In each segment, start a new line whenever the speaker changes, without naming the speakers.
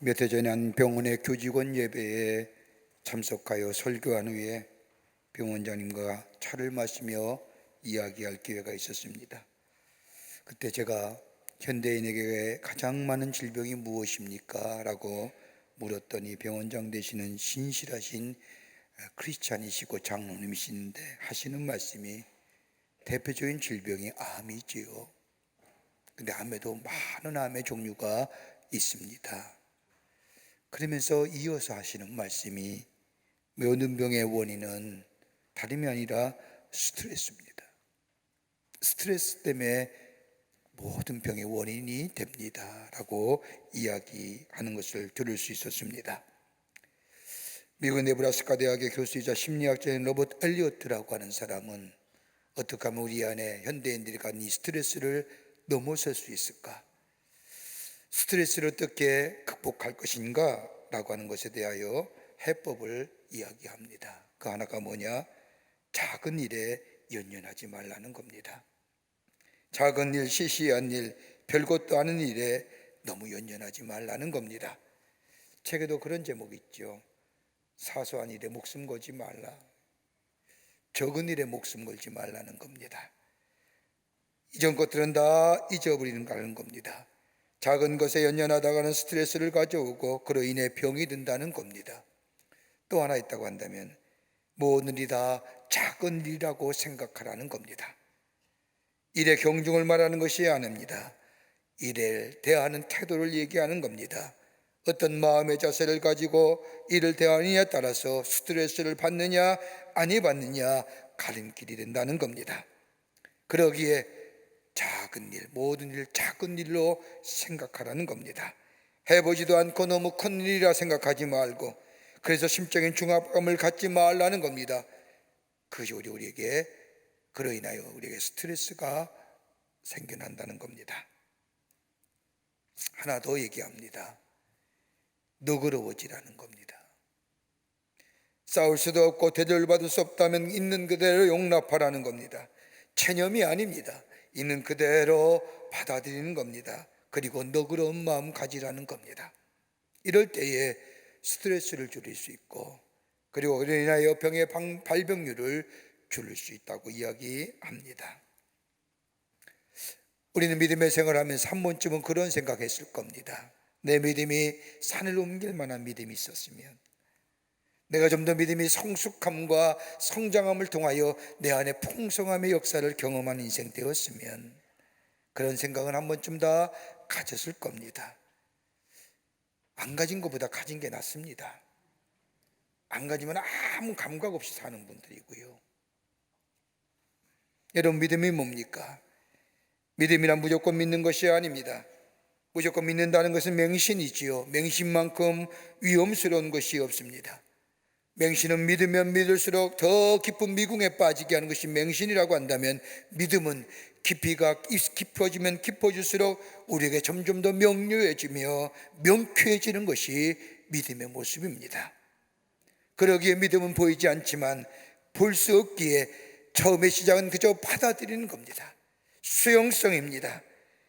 몇 해 전에 한 병원의 교직원 예배에 참석하여 설교한 후에 병원장님과 차를 마시며 이야기할 기회가 있었습니다. 그때 제가 현대인에게 가장 많은 질병이 무엇입니까? 라고 물었더니 병원장 되시는 신실하신 크리스찬이시고 장로님이신데 하시는 말씀이 대표적인 질병이 암이지요. 근데 암에도 많은 암의 종류가 있습니다. 그러면서 이어서 하시는 말씀이 모든 병의 원인은 다름이 아니라 스트레스입니다. 스트레스 때문에 모든 병의 원인이 됩니다 라고 이야기하는 것을 들을 수 있었습니다. 미국 네브라스카 대학의 교수이자 심리학자인 로버트 엘리어트라고 하는 사람은 어떻게 하면 우리 안에 현대인들이 갖는 이 스트레스를 넘어설 수 있을까? 스트레스를 어떻게 극복할 것인가? 라고 하는 것에 대하여 해법을 이야기합니다. 그 하나가 뭐냐? 작은 일에 연연하지 말라는 겁니다. 작은 일, 시시한 일, 별것도 아닌 일에 너무 연연하지 말라는 겁니다. 책에도 그런 제목이 있죠. 사소한 일에 목숨 걸지 말라. 적은 일에 목숨 걸지 말라는 겁니다. 이전 것들은 다 잊어버리는 겁니다. 작은 것에 연연하다가는 스트레스를 가져오고 그로 인해 병이 든다는 겁니다. 또 하나 있다고 한다면 모든 일이 다 작은 일이라고 생각하라는 겁니다. 일의 경중을 말하는 것이 아닙니다. 일을 대하는 태도를 얘기하는 겁니다. 어떤 마음의 자세를 가지고 일을 대하느냐에 따라서 스트레스를 받느냐 아니 받느냐 가림길이 된다는 겁니다. 그러기에 작은 일, 모든 일 작은 일로 생각하라는 겁니다. 해보지도 않고 너무 큰 일이라 생각하지 말고, 그래서 심적인 중압감을 갖지 말라는 겁니다. 그것이 우리에게 그로 인하여 우리에게 스트레스가 생겨난다는 겁니다. 하나 더 얘기합니다. 너그러워지라는 겁니다. 싸울 수도 없고 대접받을 수 없다면 있는 그대로 용납하라는 겁니다. 체념이 아닙니다. 있는 그대로 받아들이는 겁니다. 그리고 너그러운 마음 가지라는 겁니다. 이럴 때에 스트레스를 줄일 수 있고, 그리고 그로 인하여 병의 발병률을 줄일 수 있다고 이야기합니다. 우리는 믿음의 생활하면서 한 번쯤은 그런 생각했을 겁니다. 내 믿음이 산을 옮길 만한 믿음이 있었으면, 내가 좀 더 믿음이 성숙함과 성장함을 통하여 내 안에 풍성함의 역사를 경험하는 인생 되었으면, 그런 생각은 한 번쯤 다 가졌을 겁니다. 안 가진 것보다 가진 게 낫습니다. 안 가지면 아무 감각 없이 사는 분들이고요. 여러분, 믿음이 뭡니까? 믿음이란 무조건 믿는 것이 아닙니다. 무조건 믿는다는 것은 맹신이지요. 맹신만큼 위험스러운 것이 없습니다. 맹신은 믿으면 믿을수록 더 깊은 미궁에 빠지게 하는 것이 맹신이라고 한다면, 믿음은 깊이가 깊어지면 깊어질수록 우리에게 점점 더 명료해지며 명쾌해지는 것이 믿음의 모습입니다. 그러기에 믿음은 보이지 않지만 볼 수 없기에 처음의 시작은 그저 받아들이는 겁니다. 수용성입니다.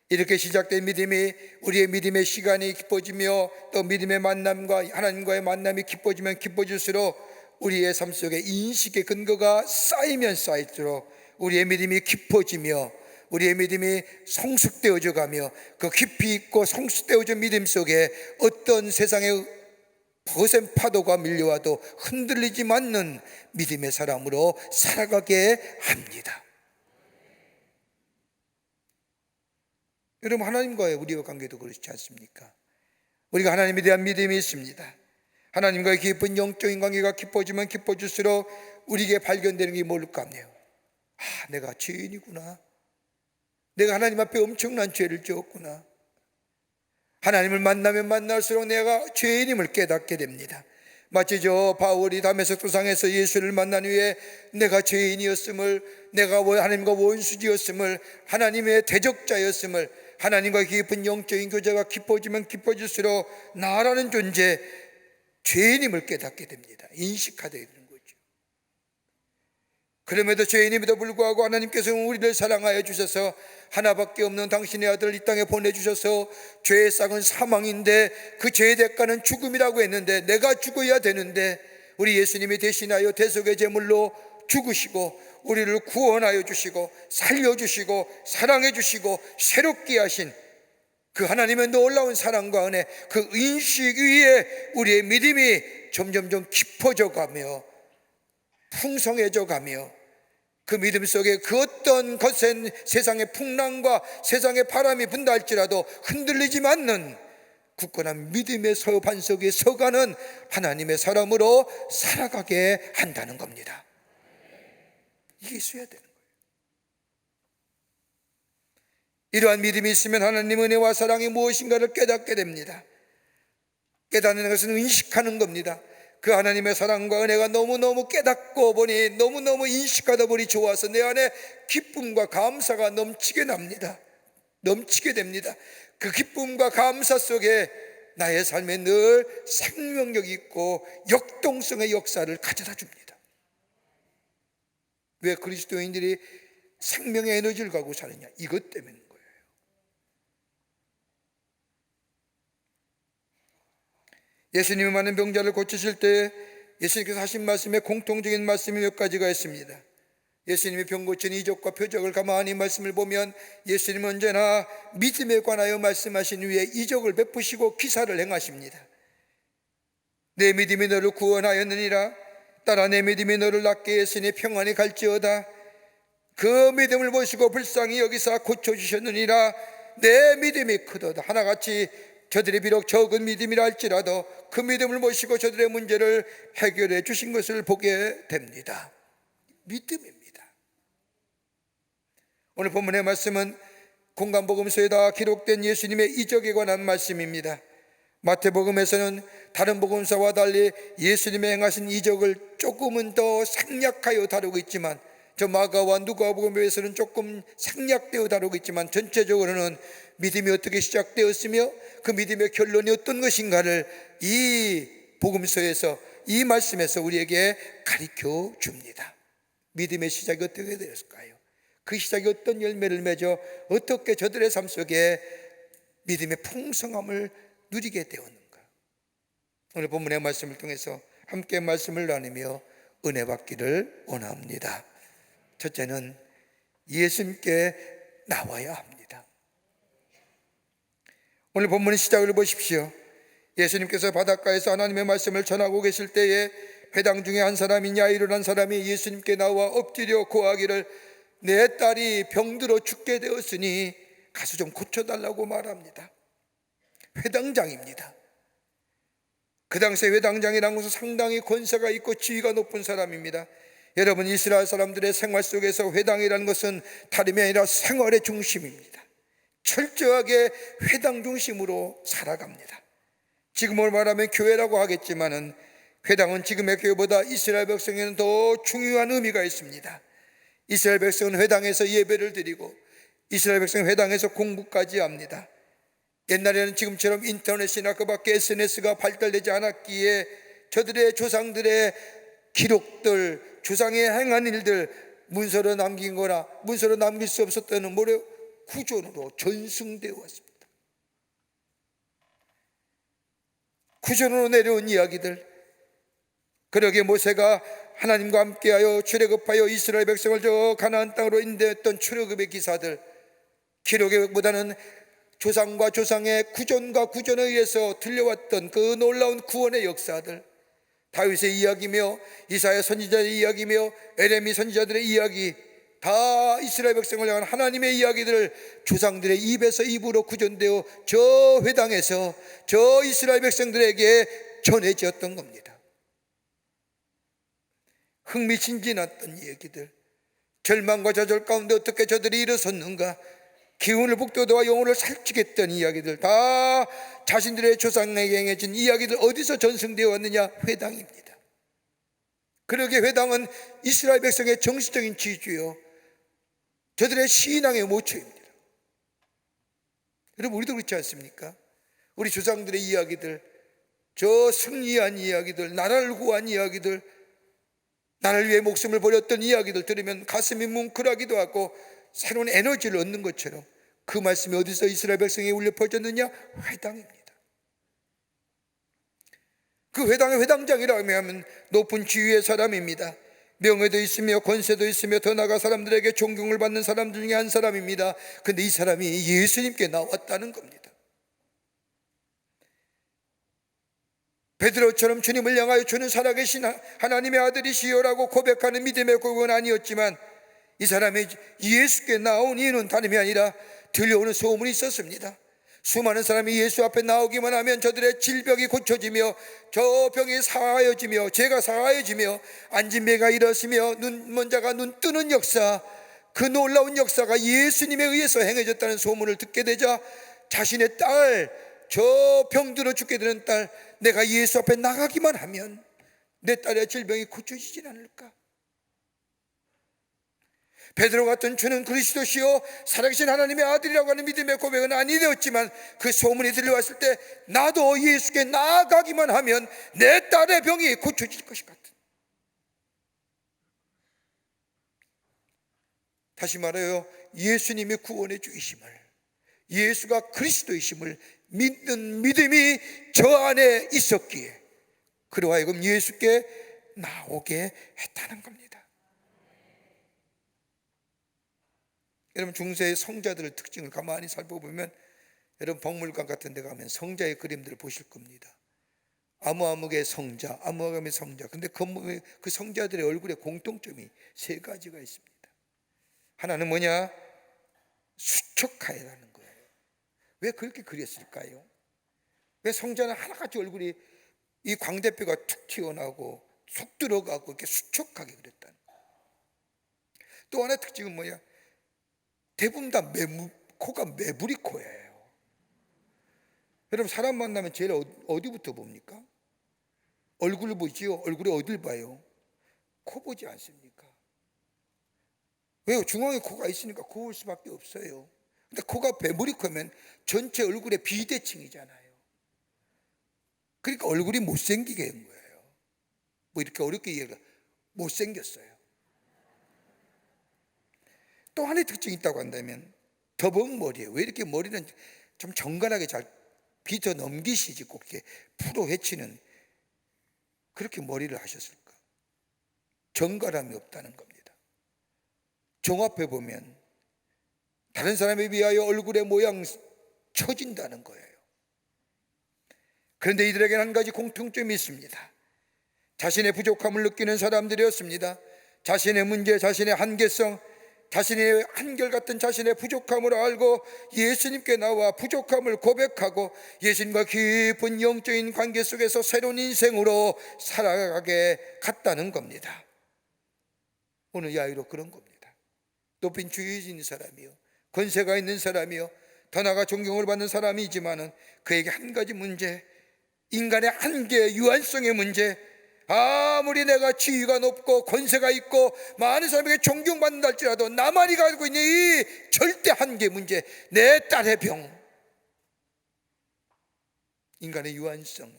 이렇게 시작된 믿음이 우리의 믿음의 시간이 깊어지며 또 믿음의 만남과 하나님과의 만남이 깊어지면 깊어질수록 우리의 삶 속에 인식의 근거가 쌓이면 쌓일수록 우리의 믿음이 깊어지며 우리의 믿음이 성숙되어져 가며, 그 깊이 있고 성숙되어진 믿음 속에 어떤 세상의 거센 파도가 밀려와도 흔들리지 않는 믿음의 사람으로 살아가게 합니다. 여러분, 하나님과의 우리의 관계도 그렇지 않습니까? 우리가 하나님에 대한 믿음이 있습니다. 하나님과의 깊은 영적인 관계가 깊어지면 깊어질수록 우리에게 발견되는 게 뭘까 하네요. 내가 죄인이구나. 내가 하나님 앞에 엄청난 죄를 지었구나. 하나님을 만나면 만날수록 내가 죄인임을 깨닫게 됩니다. 마치 저 바울이 다메섹 도상에서 예수를 만난 후에 내가 죄인이었음을, 내가 하나님과 원수지였음을, 하나님의 대적자였음을, 하나님과 깊은 영적인 교제가 깊어지면 깊어질수록 나라는 존재, 죄인임을 깨닫게 됩니다. 인식하게 되는 거죠. 그럼에도 죄인임에도 불구하고 하나님께서는 우리를 사랑하여 주셔서 하나밖에 없는 당신의 아들을 이 땅에 보내주셔서 죄의 싹은 사망인데 그 죄의 대가는 죽음이라고 했는데, 내가 죽어야 되는데 우리 예수님이 대신하여 대속의 제물로 죽으시고 우리를 구원하여 주시고 살려주시고 사랑해 주시고 새롭게 하신 그 하나님의 놀라운 사랑과 은혜, 그 인식 위에 우리의 믿음이 점점점 깊어져 가며 풍성해져 가며, 그 믿음 속에 그 어떤 거센 세상의 풍랑과 세상의 바람이 분다 할지라도 흔들리지 않는 굳건한 믿음의 반석에 서가는 하나님의 사람으로 살아가게 한다는 겁니다. 이게 있어야 되는 거예요. 이러한 믿음이 있으면 하나님 은혜와 사랑이 무엇인가를 깨닫게 됩니다. 깨닫는 것은 인식하는 겁니다. 그 하나님의 사랑과 은혜가 너무너무 깨닫고 보니, 너무너무 인식하다 보니 좋아서 내 안에 기쁨과 감사가 넘치게 납니다. 넘치게 됩니다. 그 기쁨과 감사 속에 나의 삶에 늘 생명력이 있고 역동성의 역사를 가져다 줍니다. 왜 그리스도인들이 생명의 에너지를 갖고 사느냐? 이것 때문인 거예요. 예수님이 많은 병자를 고치실 때 예수님께서 하신 말씀에 공통적인 말씀이 몇 가지가 있습니다. 예수님이 병 고친 이적과 표적을 가만히 말씀을 보면 예수님은 언제나 믿음에 관하여 말씀하신 후에 이적을 베푸시고 기사를 행하십니다. 내 믿음이 너를 구원하였느니라. 따라 내 믿음이 너를 낫게 했으니 평안히 갈지어다. 그 믿음을 보시고 불쌍히 여기사 고쳐주셨느니라. 내 믿음이 크도다. 하나같이 저들이 비록 적은 믿음이라 할지라도 그 믿음을 모시고 저들의 문제를 해결해 주신 것을 보게 됩니다. 믿음입니다. 오늘 본문의 말씀은 공간복음서에 다 기록된 예수님의 이적에 관한 말씀입니다. 마태복음에서는 다른 복음서와 달리 예수님의 행하신 이적을 조금은 더 생략하여 다루고 있지만, 저 마가와 누가복음에서는 조금 생략되어 다루고 있지만, 전체적으로는 믿음이 어떻게 시작되었으며 그 믿음의 결론이 어떤 것인가를 이 복음서에서, 이 말씀에서 우리에게 가르쳐 줍니다. 믿음의 시작이 어떻게 되었을까요? 그 시작이 어떤 열매를 맺어 어떻게 저들의 삶 속에 믿음의 풍성함을 누리게 되었는가? 오늘 본문의 말씀을 통해서 함께 말씀을 나누며 은혜 받기를 원합니다. 첫째는 예수님께 나와야 합니다. 오늘 본문의 시작을 보십시오. 예수님께서 바닷가에서 하나님의 말씀을 전하고 계실 때에 회당 중에 한 사람인 야이로라는 사람이 예수님께 나와 엎드려 고하기를, 내 딸이 병들어 죽게 되었으니 가서 좀 고쳐달라고 말합니다. 회당장입니다. 그 당시에 회당장이라는 것은 상당히 권세가 있고 지위가 높은 사람입니다. 여러분, 이스라엘 사람들의 생활 속에서 회당이라는 것은 다름이 아니라 생활의 중심입니다. 철저하게 회당 중심으로 살아갑니다. 지금을 말하면 교회라고 하겠지만은 회당은 지금의 교회보다 이스라엘 백성에는 더 중요한 의미가 있습니다. 이스라엘 백성은 회당에서 예배를 드리고 이스라엘 백성은 회당에서 공부까지 합니다. 옛날에는 지금처럼 인터넷이나 그 밖에 SNS가 발달되지 않았기에 저들의 조상들의 기록들, 조상의 행한 일들 문서로 남긴 거나 문서로 남길 수 없었다는 구전으로 전승되어 왔습니다. 구전으로 내려온 이야기들, 그러게 모세가 하나님과 함께하여 출애굽하여 이스라엘 백성을 저 가나안 땅으로 인도했던 출애굽의 기사들, 기록보다는 조상과 조상의 구전과 구전에 의해서 들려왔던 그 놀라운 구원의 역사들, 다윗의 이야기며 이사야 선지자의 이야기며 에레미 선지자들의 이야기, 다 이스라엘 백성을 향한 하나님의 이야기들을 조상들의 입에서 입으로 구전되어 저 회당에서 저 이스라엘 백성들에게 전해졌던 겁니다. 흥미진진했던 얘기들, 절망과 좌절 가운데 어떻게 저들이 일어섰는가, 기운을 북돋아 영혼을 살찌겠던 이야기들, 다 자신들의 조상에게 행해진 이야기들 어디서 전승되어 왔느냐? 회당입니다. 그러게 회당은 이스라엘 백성의 정신적인 지주요, 저들의 신앙의 모처입니다. 여러분, 우리도 그렇지 않습니까? 우리 조상들의 이야기들, 저 승리한 이야기들, 나라를 구한 이야기들, 나를 위해 목숨을 버렸던 이야기들 들으면 가슴이 뭉클하기도 하고 새로운 에너지를 얻는 것처럼, 그 말씀이 어디서 이스라엘 백성에 울려 퍼졌느냐? 회당입니다. 그 회당의 회당장이라고 하면 높은 지위의 사람입니다. 명예도 있으며 권세도 있으며 더 나아가 사람들에게 존경을 받는 사람 중에 한 사람입니다. 그런데 이 사람이 예수님께 나왔다는 겁니다. 베드로처럼 주님을 향하여 주는 살아계신 하나님의 아들이시여라고 고백하는 믿음의 고백은 아니었지만, 이 사람이 예수께 나온 이유는 다름이 아니라 들려오는 소문이 있었습니다. 수많은 사람이 예수 앞에 나오기만 하면 저들의 질병이 고쳐지며 저 병이 사하여지며 죄가 사하여지며 앉은 배가 일어서며 눈먼 자가 눈 뜨는 역사, 그 놀라운 역사가 예수님에 의해서 행해졌다는 소문을 듣게 되자 자신의 딸, 저 병들어 죽게 되는 딸, 내가 예수 앞에 나가기만 하면 내 딸의 질병이 고쳐지진 않을까? 베드로 같은 주는 그리스도시요 살아계신 하나님의 아들이라고 하는 믿음의 고백은 아니 되었지만, 그 소문이 들려왔을 때 나도 예수께 나아가기만 하면 내 딸의 병이 고쳐질 것이 같은, 다시 말해요, 예수님이 구원해 주이심을, 예수가 그리스도이심을 믿는 믿음이 저 안에 있었기에 그로 하여금 예수께 나오게 했다는 겁니다. 여러분, 중세의 성자들의 특징을 가만히 살펴보면, 여러분 박물관 같은 데 가면 성자의 그림들을 보실 겁니다. 아무아무의 성자, 아무아무의 성자. 근데 그 성자들의 얼굴에 공통점이 세 가지가 있습니다. 하나는 뭐냐? 수척하여라는 거예요. 왜 그렇게 그렸을까요? 왜 성자는 하나같이 얼굴이 이 광대뼈가 툭 튀어나오고 속 들어가고 이렇게 수척하게 그렸다는 거예요. 또 하나의 특징은 뭐냐? 대부분 다 코가 매부리 코예요. 여러분, 사람 만나면 제일 어디부터 봅니까? 얼굴을 보지요. 얼굴에 어딜 봐요? 코 보지 않습니까? 왜요? 중앙에 코가 있으니까 코 볼 수밖에 없어요. 근데 코가 매부리 코면 전체 얼굴의 비대칭이잖아요. 그러니까 얼굴이 못생기게 한 거예요. 뭐 이렇게 어렵게 이해가, 못생겼어요. 또 하나의 특징이 있다고 한다면 더벅머리예요. 왜 이렇게 머리는 좀 정갈하게 잘 빗어 넘기시지 꼭 이렇게 풀어 헤치는 그렇게 머리를 하셨을까? 정갈함이 없다는 겁니다. 종합해 보면 다른 사람에 비하여 얼굴의 모양 처진다는 거예요. 그런데 이들에게는 한 가지 공통점이 있습니다. 자신의 부족함을 느끼는 사람들이었습니다. 자신의 문제, 자신의 한계성, 자신의 한결같은 자신의 부족함을 알고 예수님께 나와 부족함을 고백하고 예수님과 깊은 영적인 관계 속에서 새로운 인생으로 살아가게 갔다는 겁니다. 오늘 야이로 그런 겁니다. 높인 주의에 있는 사람이요, 권세가 있는 사람이요, 더 나아가 존경을 받는 사람이지만은 그에게 한 가지 문제, 인간의 한계, 유한성의 문제, 아무리 내가 지위가 높고 권세가 있고 많은 사람에게 존경받는다 할지라도 나만이 가지고 있는 이 절대 한계 문제, 내 딸의 병, 인간의 유한성,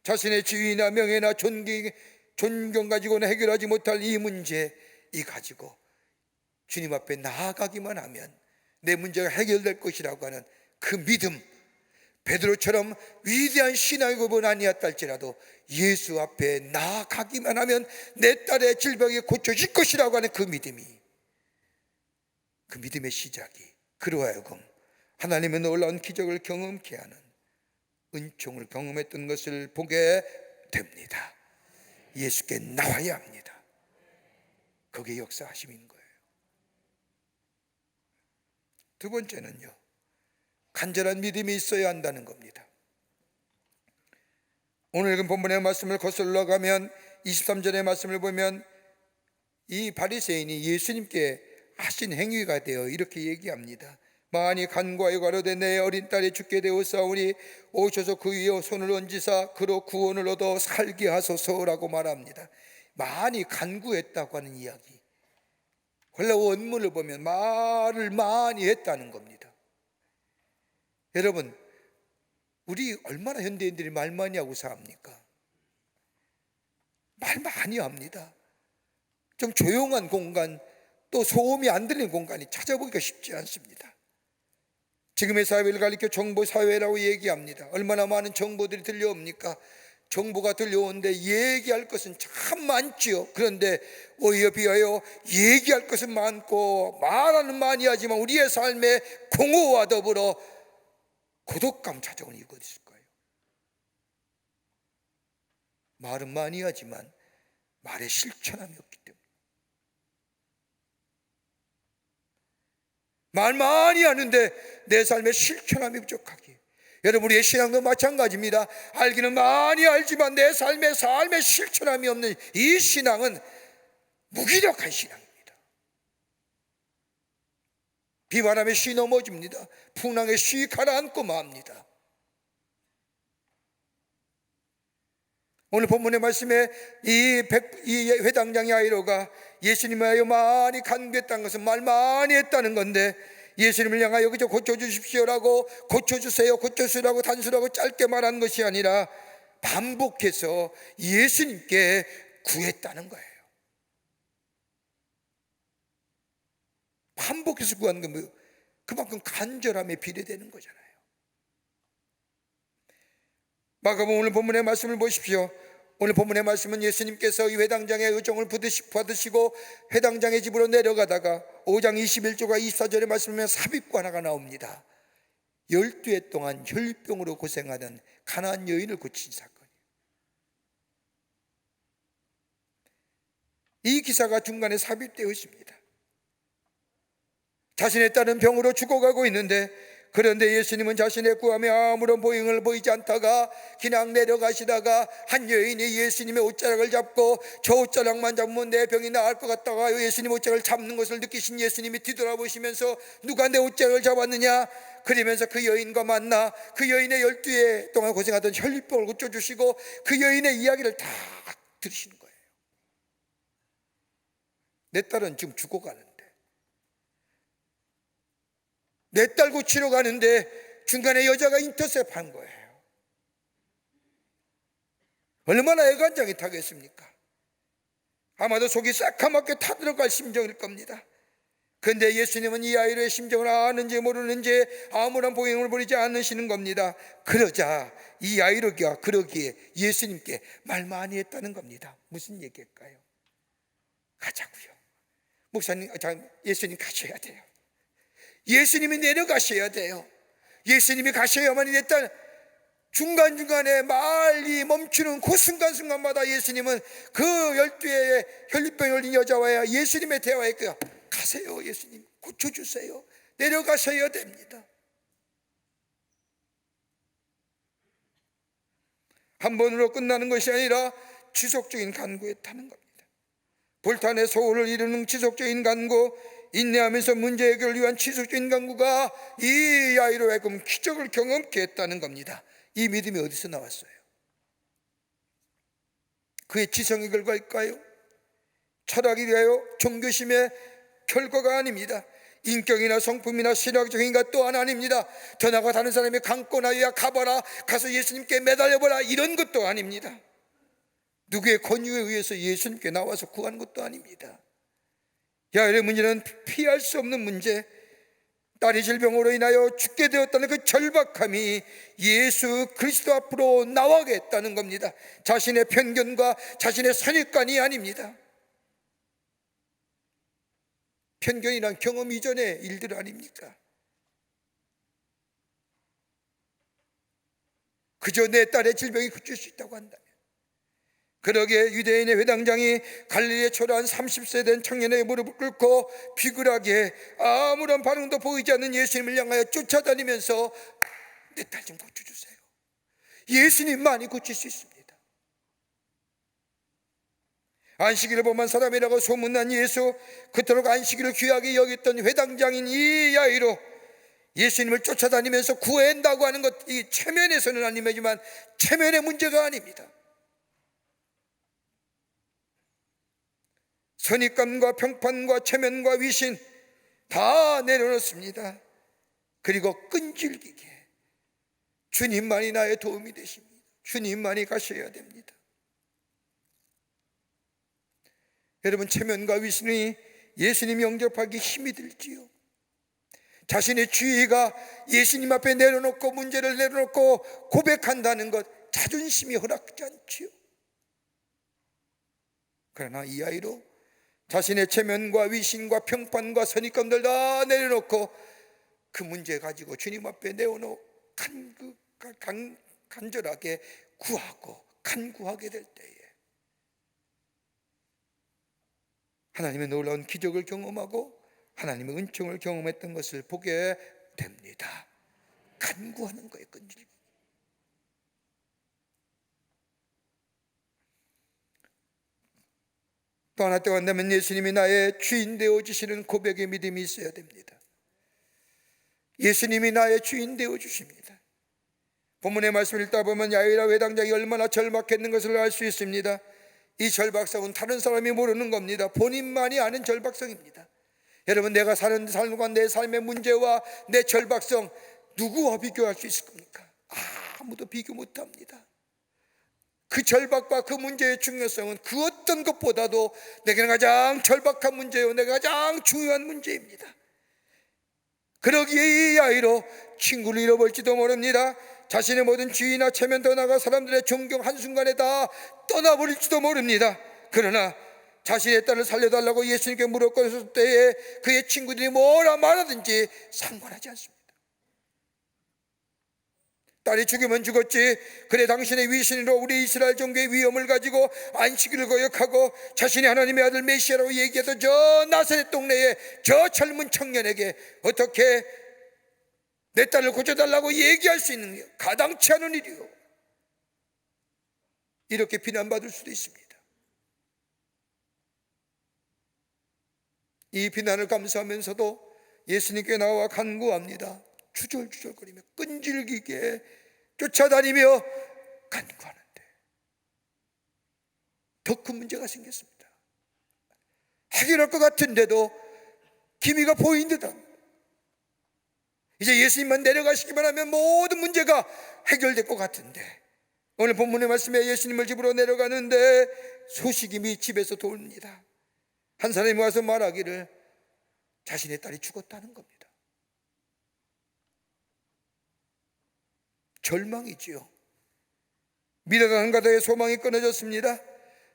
자신의 지위나 명예나 존경 가지고는 해결하지 못할 이 문제, 이 가지고 주님 앞에 나아가기만 하면 내 문제가 해결될 것이라고 하는 그 믿음, 베드로처럼 위대한 신앙의 고백은 아니었다 할지라도 예수 앞에 나아가기만 하면 내 딸의 질병이 고쳐질 것이라고 하는 그 믿음이, 그 믿음의 시작이 그로 하여금 하나님의 놀라운 기적을 경험케 하는 은총을 경험했던 것을 보게 됩니다. 예수께 나와야 합니다. 그게 역사하심인 거예요. 두 번째는요, 간절한 믿음이 있어야 한다는 겁니다. 오늘 읽은 본문의 말씀을 거슬러 가면 23절의 말씀을 보면 이 바리새인이 예수님께 하신 행위가 되어 이렇게 얘기합니다. 많이 간구하여 가로되 내 어린 딸이 죽게 되었사오니 오셔서 그 위에 손을 얹으사 그로 구원을 얻어 살게 하소서라고 말합니다. 많이 간구했다고 하는 이야기, 원래 원문을 보면 말을 많이 했다는 겁니다. 여러분, 우리 얼마나 현대인들이 말 많이 하고 삽니까? 말 많이 합니다. 좀 조용한 공간, 또 소음이 안 들리는 공간이 찾아보기가 쉽지 않습니다. 지금의 사회를 가리켜 정보사회라고 얘기합니다. 얼마나 많은 정보들이 들려옵니까? 정보가 들려오는데 얘기할 것은 참 많지요. 그런데 오히려 비하여 얘기할 것은 많고 말은 많이 하지만 우리의 삶에 공허와 더불어 고독감 찾아오는 이유가 있을까요? 말은 많이 하지만 말에 실천함이 없기 때문에. 말 많이 하는데 내 삶에 실천함이 부족하기에. 여러분, 우리의 신앙도 마찬가지입니다. 알기는 많이 알지만 내 삶에 실천함이 없는 이 신앙은 무기력한 신앙입니다. 비바람에 쉬 넘어집니다. 풍랑에 쉬 가라앉고 맙니다. 오늘 본문의 말씀에 이 회당장 야이로가 예수님을 위하여 많이 간구했다는 것은 말 많이 했다는 건데, 예수님을 향하여 그저 고쳐주십시오라고, 고쳐주세요, 고쳐주라고 단순하고 짧게 말한 것이 아니라 반복해서 예수님께 구했다는 거예요. 반복해서 구한 건 뭐예요? 그만큼 간절함에 비례되는 거잖아요. 마가복음 오늘 본문의 말씀을 보십시오. 오늘 본문의 말씀은 예수님께서 이 회당장의 의종을 받으시고 회당장의 집으로 내려가다가 5장 21절과 24절의 말씀에 삽입과 하나가 나옵니다. 12해 동안 혈병으로 고생하던 가나안 여인을 고친 사건이에요. 이 기사가 중간에 삽입되어 있습니다. 자신의 딸은 병으로 죽어가고 있는데, 그런데 예수님은 자신의 구함에 아무런 보행을 보이지 않다가 그냥 내려가시다가 한 여인이 예수님의 옷자락을 잡고 저 옷자락만 잡으면 내 병이 나을 것 같다가 예수님 옷자락을 잡는 것을 느끼신 예수님이 뒤돌아보시면서 누가 내 옷자락을 잡았느냐? 그러면서 그 여인과 만나 그 여인의 12해 동안 고생하던 혈병을 고쳐주시고 그 여인의 이야기를 다 들으시는 거예요. 내 딸은 지금 죽어가는데, 내 딸 고치러 가는데 중간에 여자가 인터셉한 거예요. 얼마나 애간장이 타겠습니까? 아마도 속이 새카맣게 타들어갈 심정일 겁니다. 그런데 예수님은 이 아이의 심정을 아는지 모르는지 아무런 보행을 보이지 않으시는 겁니다. 그러자 이 아이가 그러기에 예수님께 말 많이 했다는 겁니다. 무슨 얘기일까요? 가자고요. 목사님, 예수님 가셔야 돼요. 예수님이 내려가셔야 돼요. 예수님이 가셔야만이 됐다. 중간중간에 말이 멈추는 그 순간순간마다 예수님은 그 12회의 혈류병 걸린 여자와 예수님의 대화했고요. 가세요, 예수님. 고쳐주세요. 내려가셔야 됩니다. 한 번으로 끝나는 것이 아니라 지속적인 간구에 타는 겁니다. 불탄의 소원을 이루는 지속적인 간구, 인내하면서 문제 해결을 위한 지속적인 간구가 이 야이로 하여금 기적을 경험케 했다는 겁니다. 이 믿음이 어디서 나왔어요? 그의 지성의 결과일까요? 철학이라요? 종교심의 결과가 아닙니다. 인격이나 성품이나 신학적인 것 또한 아닙니다. 더 나아가 다른 사람이 강권하여야 가봐라, 가서 예수님께 매달려보라, 이런 것도 아닙니다. 누구의 권유에 의해서 예수님께 나와서 구하는 것도 아닙니다. 야일의 문제는 피할 수 없는 문제, 딸이 질병으로 인하여 죽게 되었다는 그 절박함이 예수 그리스도 앞으로 나와게 했다는 겁니다. 자신의 편견과 자신의 선입관이 아닙니다. 편견이란 경험 이전의 일들 아닙니까? 그저 내 딸의 질병이 그칠 수 있다고 한다면, 그러기에 유대인의 회당장이 갈릴리에 초라한 30세 된 청년의 무릎을 꿇고 비굴하게 아무런 반응도 보이지 않는 예수님을 향하여 쫓아다니면서 내 딸 좀 고쳐주세요. 예수님만이 고칠 수 있습니다. 안식일을 범한 사람이라고 소문난 예수, 그토록 안식일을 귀하게 여겼던 회당장인 이 야이로 예수님을 쫓아다니면서 구한다고 하는 것, 이 체면에서는 아니지만 체면의 문제가 아닙니다. 선입관과 평판과 체면과 위신 다 내려놓습니다. 그리고 끈질기게 주님만이 나의 도움이 되십니다. 주님만이 가셔야 됩니다. 여러분, 체면과 위신이 예수님 영접하기 힘이 들지요. 자신의 주의가 예수님 앞에 내려놓고 문제를 내려놓고 고백한다는 것, 자존심이 허락지 않지요. 그러나 이 아이로 자신의 체면과 위신과 평판과 선입견들 다 내려놓고 그 문제 가지고 주님 앞에 내어놓고 간절하게 구하고 간구하게 될 때에 하나님의 놀라운 기적을 경험하고 하나님의 은총을 경험했던 것을 보게 됩니다. 간구하는 거예요, 끈질기. 또 하나 때가 되면 예수님이 나의 주인 되어 주시는 고백의 믿음이 있어야 됩니다. 예수님이 나의 주인 되어 주십니다. 본문의 말씀을 읽다 보면 야이라 회당장이 얼마나 절박했는 것을 알 수 있습니다. 이 절박성은 다른 사람이 모르는 겁니다. 본인만이 아는 절박성입니다. 여러분, 내가 사는 삶과 내 삶의 문제와 내 절박성, 누구와 비교할 수 있을 겁니까? 아무도 비교 못합니다. 그 절박과 그 문제의 중요성은 그 어떤 것보다도 내게 가장 절박한 문제요, 내가 가장 중요한 문제입니다. 그러기에 이 아이로 친구를 잃어버릴지도 모릅니다. 자신의 모든 지위나 체면 더 나아가 사람들의 존경 한순간에 다 떠나버릴지도 모릅니다. 그러나 자신의 딸을 살려달라고 예수님께 물었을 때에 그의 친구들이 뭐라 말하든지 상관하지 않습니다. 딸이 죽으면 죽었지, 그래 당신의 위신으로 우리 이스라엘 종교의 위엄을 가지고 안식일을 거역하고 자신이 하나님의 아들 메시아라고 얘기해서 저 나사렛 동네에 저 젊은 청년에게 어떻게 내 딸을 고쳐달라고 얘기할 수 있는 게 가당치 않은 일이요, 이렇게 비난받을 수도 있습니다. 이 비난을 감수하면서도 예수님께 나와 간구합니다. 주절주절거리며 끈질기게 쫓아다니며 간구하는데 더 큰 문제가 생겼습니다. 해결할 것 같은데도 기미가 보인 듯한, 이제 예수님만 내려가시기만 하면 모든 문제가 해결될 것 같은데, 오늘 본문의 말씀에 예수님을 집으로 내려가는데 소식이 집에서 돌립니다. 한 사람이 와서 말하기를 자신의 딸이 죽었다는 겁니다. 절망이지요. 미련한 가다의 소망이 끊어졌습니다.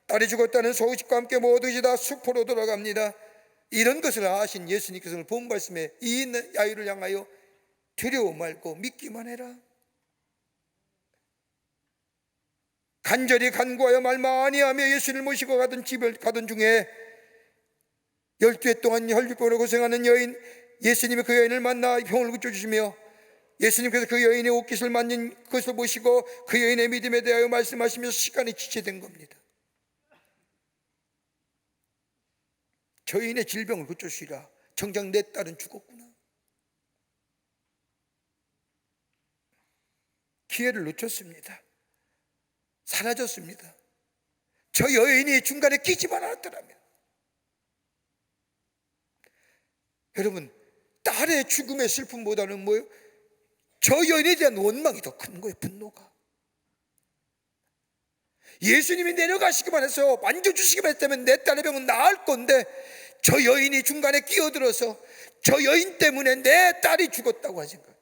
딸이 죽었다는 소식과 함께 모두 다 숲으로 돌아갑니다. 이런 것을 아신 예수님께서는 본 말씀에 이 아이를 향하여 두려워 말고 믿기만 해라, 간절히 간구하여 말 많이 하며 예수를 모시고 가던 집을 가던 중에 12해 동안 혈류병으로 고생하는 여인, 예수님이 그 여인을 만나 병을 고쳐주시며 예수님께서 그 여인의 옷깃을 만진 것을 보시고 그 여인의 믿음에 대하여 말씀하시면서 시간이 지체된 겁니다. 저 여인의 질병을 고쳐주시라, 정작 내 딸은 죽었구나. 기회를 놓쳤습니다. 사라졌습니다. 저 여인이 중간에 끼지만 않았더라면, 여러분, 딸의 죽음의 슬픔보다는 뭐예요? 저 여인에 대한 원망이 더 큰 거예요. 분노가. 예수님이 내려가시기만 해서 만져주시기만 했다면 내 딸의 병은 나을 건데, 저 여인이 중간에 끼어들어서 저 여인 때문에 내 딸이 죽었다고 하신 거예요.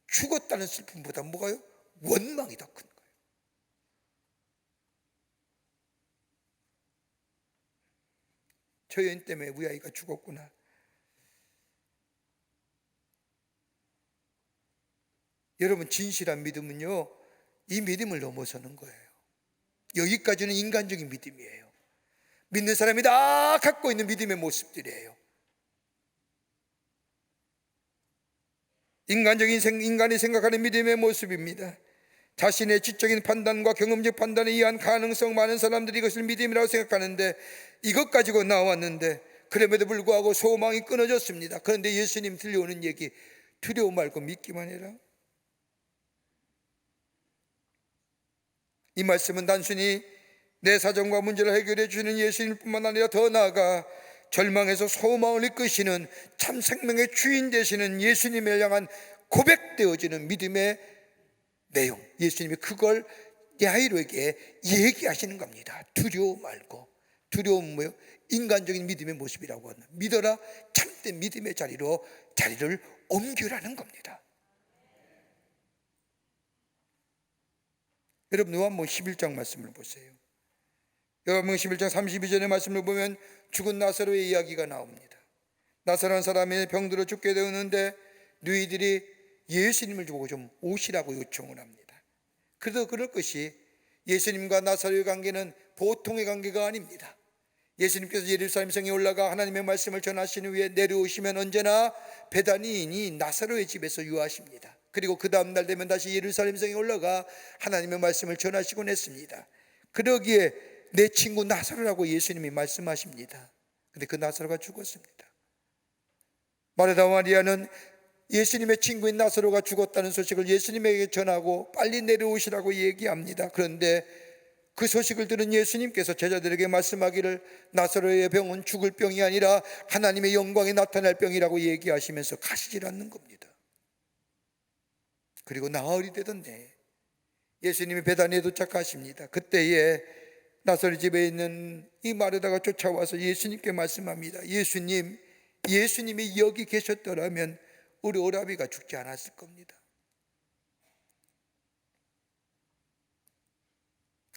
죽었다는 슬픔보다 뭐가요? 원망이 더 큰 거예요. 저 여인 때문에 우리 아이가 죽었구나. 여러분, 진실한 믿음은요, 이 믿음을 넘어서는 거예요. 여기까지는 인간적인 믿음이에요. 믿는 사람이 다 갖고 있는 믿음의 모습들이에요. 인간이 생각하는 믿음의 모습입니다. 자신의 지적인 판단과 경험적 판단에 의한 가능성 많은 사람들이 이것을 믿음이라고 생각하는데, 이것 가지고 나왔는데 그럼에도 불구하고 소망이 끊어졌습니다. 그런데 예수님 들려오는 얘기, 두려워 말고 믿기만 해라. 이 말씀은 단순히 내 사정과 문제를 해결해 주시는 예수님뿐만 아니라 더 나아가 절망에서 소망을 이끄시는 참 생명의 주인 되시는 예수님을 향한 고백되어지는 믿음의 내용, 예수님이 그걸 야이로에게 얘기하시는 겁니다. 두려워 말고 두려움은 뭐예요? 인간적인 믿음의 모습이라고 하는, 믿어라 참된 믿음의 자리를 옮겨라는 겁니다. 여러분 요한복음 11장 말씀을 보세요. 요한복음 11장 32절의 말씀을 보면 죽은 나사로의 이야기가 나옵니다. 나사로는 사람이 병들어 죽게 되었는데 너희들이 예수님을 보고 좀 오시라고 요청을 합니다. 그래도 그럴 것이, 예수님과 나사로의 관계는 보통의 관계가 아닙니다. 예수님께서 예루살렘 성에 올라가 하나님의 말씀을 전하신 후에 내려오시면 언제나 베다니인이 나사로의 집에서 유하십니다. 그리고 그 다음날 되면 다시 예루살렘 성에 올라가 하나님의 말씀을 전하시곤 했습니다. 그러기에 내 친구 나사로라고 예수님이 말씀하십니다. 근데 그 나사로가 죽었습니다. 마르다 마리아는 예수님의 친구인 나사로가 죽었다는 소식을 예수님에게 전하고 빨리 내려오시라고 얘기합니다. 그런데 그 소식을 들은 예수님께서 제자들에게 말씀하기를 나사로의 병은 죽을 병이 아니라 하나님의 영광이 나타날 병이라고 얘기하시면서 가시질 않는 겁니다. 그리고 나흘이 되던데 예수님이 베다니에 도착하십니다. 그때에 나사로 집에 있는 이 마르다가 쫓아와서 예수님께 말씀합니다. 예수님이 여기 계셨더라면 우리 오라비가 죽지 않았을 겁니다.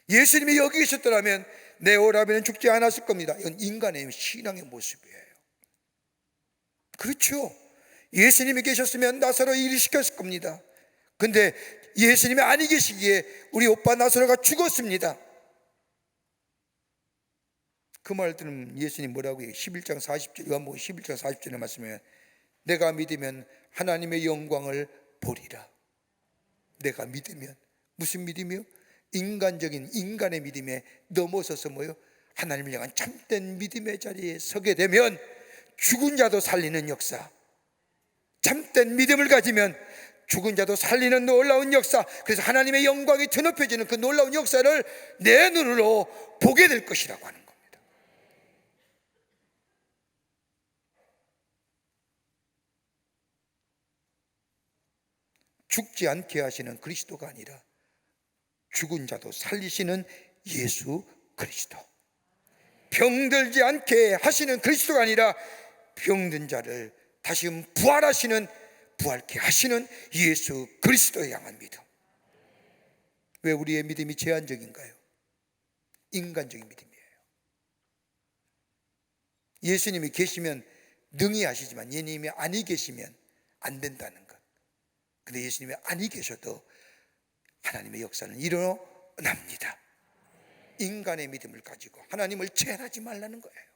예수님이 여기 계셨더라면 내 오라비는 죽지 않았을 겁니다. 이건 인간의 신앙의 모습이에요. 그렇죠. 예수님이 계셨으면 나사로 일을 시켰을 겁니다. 근데 예수님이 아니 계시기에 우리 오빠 나사로가 죽었습니다. 그 말 들으면 예수님 뭐라고 해요? 11장 40절, 요한복음 11장 40절의 말씀에 내가 믿으면 하나님의 영광을 보리라. 내가 믿으면, 무슨 믿음이요? 인간의 믿음에 넘어서서 뭐요? 하나님을 향한 참된 믿음의 자리에 서게 되면 죽은 자도 살리는 역사, 참된 믿음을 가지면 죽은 자도 살리는 놀라운 역사, 그래서 하나님의 영광이 드높여지는 그 놀라운 역사를 내 눈으로 보게 될 것이라고 하는 겁니다. 죽지 않게 하시는 그리스도가 아니라 죽은 자도 살리시는 예수 그리스도, 병들지 않게 하시는 그리스도가 아니라 병든 자를 다시금 부활케 하시는 예수 그리스도에 향한 믿음. 왜 우리의 믿음이 제한적인가요? 인간적인 믿음이에요. 예수님이 계시면 능히 하시지만 예수님이 아니 계시면 안 된다는 것. 근데 예수님이 아니 계셔도 하나님의 역사는 일어납니다. 인간의 믿음을 가지고 하나님을 제한하지 말라는 거예요.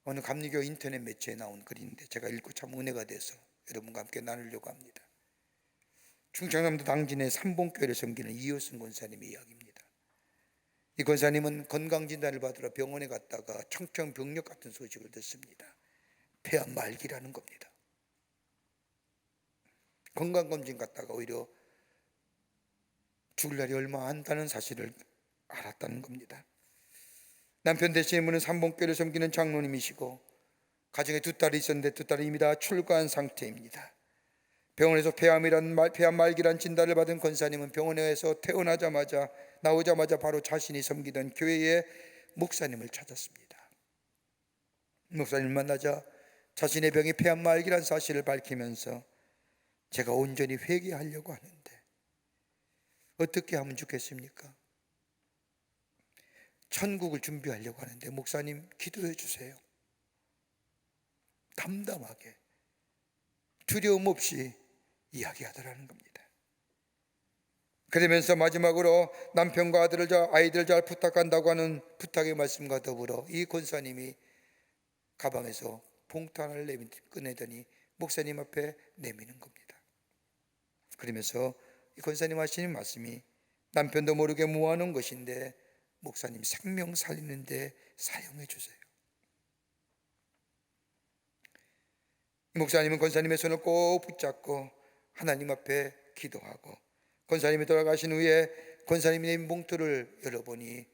어느 감리교 인터넷 매체에 나온 글인데 제가 읽고 참 은혜가 돼서 여러분과 함께 나누려고 합니다. 충청남도 당진의 삼봉교회를 섬기는 이효승 권사님의 이야기입니다. 이 권사님은 건강진단을 받으러 병원에 갔다가 청천벽력 같은 소식을 듣습니다. 폐암 말기라는 겁니다. 건강검진 갔다가 오히려 죽을 날이 얼마 안 다는 사실을 알았다는 겁니다. 남편 되시는 분은 삼봉교회를 섬기는 장로님이시고 가정에 두 딸이 있었는데 두 딸이 이미 다 출가한 상태입니다. 병원에서 폐암 말기란 진단을 받은 권사님은 병원에서 나오자마자 바로 자신이 섬기던 교회의 목사님을 찾았습니다. 목사님을 만나자 자신의 병이 폐암 말기란 사실을 밝히면서 제가 온전히 회개하려고 하는데 어떻게 하면 좋겠습니까? 천국을 준비하려고 하는데 목사님 기도해 주세요. 담담하게 두려움 없이 이야기하더라는 겁니다. 그러면서 마지막으로 남편과 아이들 잘 부탁한다고 하는 부탁의 말씀과 더불어 이 권사님이 가방에서 봉투 하나를 꺼내더니 목사님 앞에 내미는 겁니다. 그러면서 이 권사님 하시는 말씀이 남편도 모르게 모아놓은 것인데 목사님 생명 살리는 데 사용해 주세요. 목사님은 권사님의 손을 꼭 붙잡고 하나님 앞에 기도하고 권사님이 돌아가신 후에 권사님이 내민 봉투를 열어보니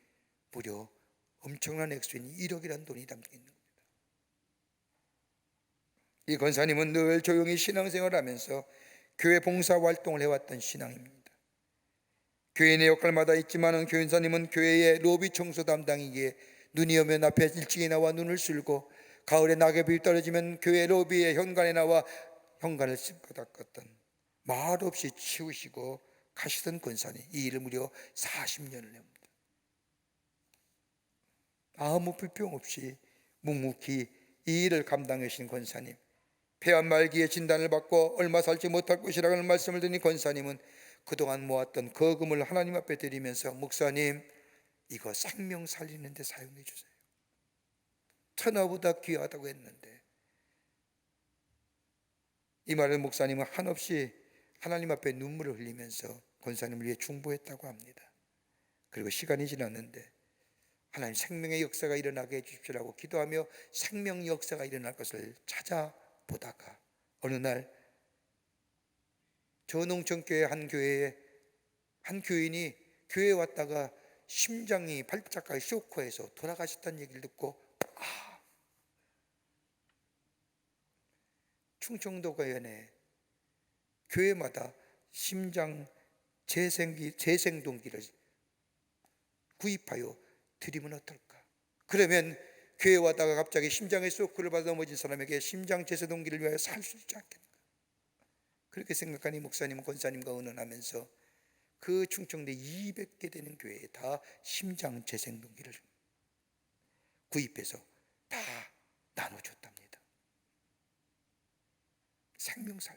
무려 엄청난 액수인 1억이라는 돈이 담겨 있는 겁니다. 이 권사님은 늘 조용히 신앙생활을 하면서 교회 봉사활동을 해왔던 신앙입니다. 교인의 역할마다 있지만은 교인사님은 교회의 로비 청소 담당이기에 눈이 오면 앞에 일찍이 나와 눈을 쓸고, 가을에 낙엽이 떨어지면 교회 로비의 현관에 나와 현관을 씹고 닦았던, 말없이 치우시고 가시던 권사님, 이 일을 무려 40년을 합니다. 아무 불평 없이 묵묵히 이 일을 감당하신 권사님, 폐암 말기에 진단을 받고 얼마 살지 못할 것이라는 말씀을 드린 권사님은 그동안 모았던 거금을 하나님 앞에 드리면서, 목사님, 이거 생명 살리는 데 사용해 주세요. 천하보다 귀하다고 했는데. 이 말을 목사님은 한없이 하나님 앞에 눈물을 흘리면서 권사님을 위해 중보했다고 합니다. 그리고 시간이 지났는데 하나님 생명의 역사가 일어나게 해주십시오라고 기도하며 생명 역사가 일어날 것을 찾아보다가 어느 날 저 농촌교회 한 교회에 한 교인이 교회에 왔다가 심장이 발작하게 쇼크해서 돌아가셨다는 얘기를 듣고, 충청도 교회에 교회마다 심장 재생동기를 구입하여 드리면 어떨까? 그러면 교회 왔다가 갑자기 심장의 쇼크를 받아 넘어진 사람에게 심장 재생동기를 위하여 살 수 있지 않겠는가? 그렇게 생각하니 목사님, 권사님과 의논하면서 그 충청도 200개 되는 교회에 다 심장 재생동기를 구입해서 다 나눠줬답니다. 생명살.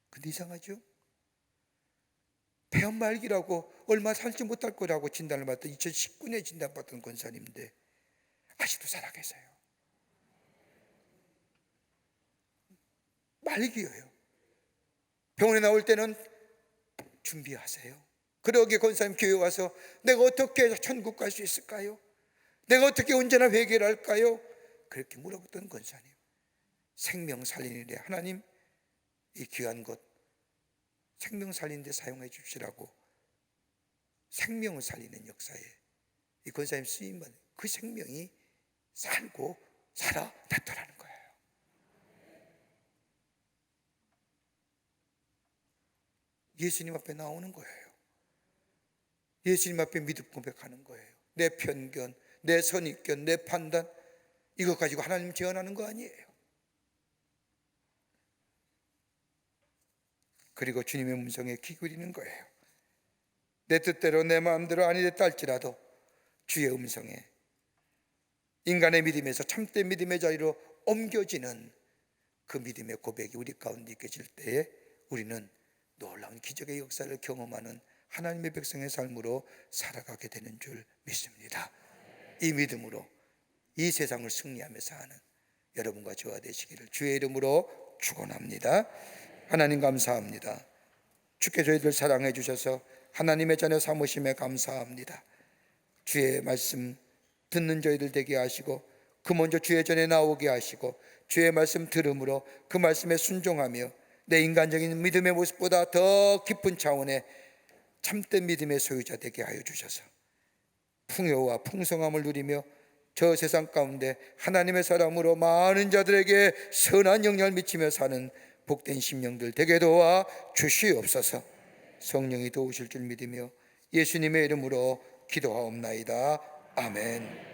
근데 이상하죠? 폐암 말기라고 얼마 살지 못할 거라고 진단을 받던 2019년에 진단받던 권사님인데 아직도 살아계세요. 말기예요. 병원에 나올 때는 준비하세요. 그러기에 권사님 교회 와서 내가 어떻게 천국 갈 수 있을까요? 내가 어떻게 언제나 회개를 할까요? 그렇게 물어봤던 권사님, 생명 살리는 데 하나님 이 귀한 것 생명 살리는 데 사용해 주시라고 생명을 살리는 역사에 이 권사님 쓰임은 그 생명이 살고 살아났더라는 거예요. 예수님 앞에 나오는 거예요. 예수님 앞에 믿음 고백하는 거예요. 내 편견, 내 선입견, 내 판단, 이것 가지고 하나님 제언하는 거 아니에요. 그리고 주님의 음성에 귀 기울이는 거예요. 내 뜻대로 내 마음대로 아니랬다 할지라도 주의 음성에 인간의 믿음에서 참된 믿음의 자리로 옮겨지는 그 믿음의 고백이 우리 가운데 있게 때에 우리는 놀라운 기적의 역사를 경험하는 하나님의 백성의 삶으로 살아가게 되는 줄 믿습니다. 이 믿음으로 이 세상을 승리하며 사는 여러분과 저와 되시기를 주의 이름으로 축원합니다. 하나님 감사합니다. 주께 저희들 사랑해 주셔서 하나님의 자녀 삼으심에 감사합니다. 주의 말씀 듣는 저희들 되게 하시고 그 먼저 주의 전에 나오게 하시고 주의 말씀 들음으로 그 말씀에 순종하며 내 인간적인 믿음의 모습보다 더 깊은 차원의 참된 믿음의 소유자 되게 하여 주셔서 풍요와 풍성함을 누리며 저 세상 가운데 하나님의 사람으로 많은 자들에게 선한 영향을 미치며 사는 복된 심령들 되게 도와 주시옵소서. 성령이 도우실 줄 믿으며 예수님의 이름으로 기도하옵나이다. 아멘.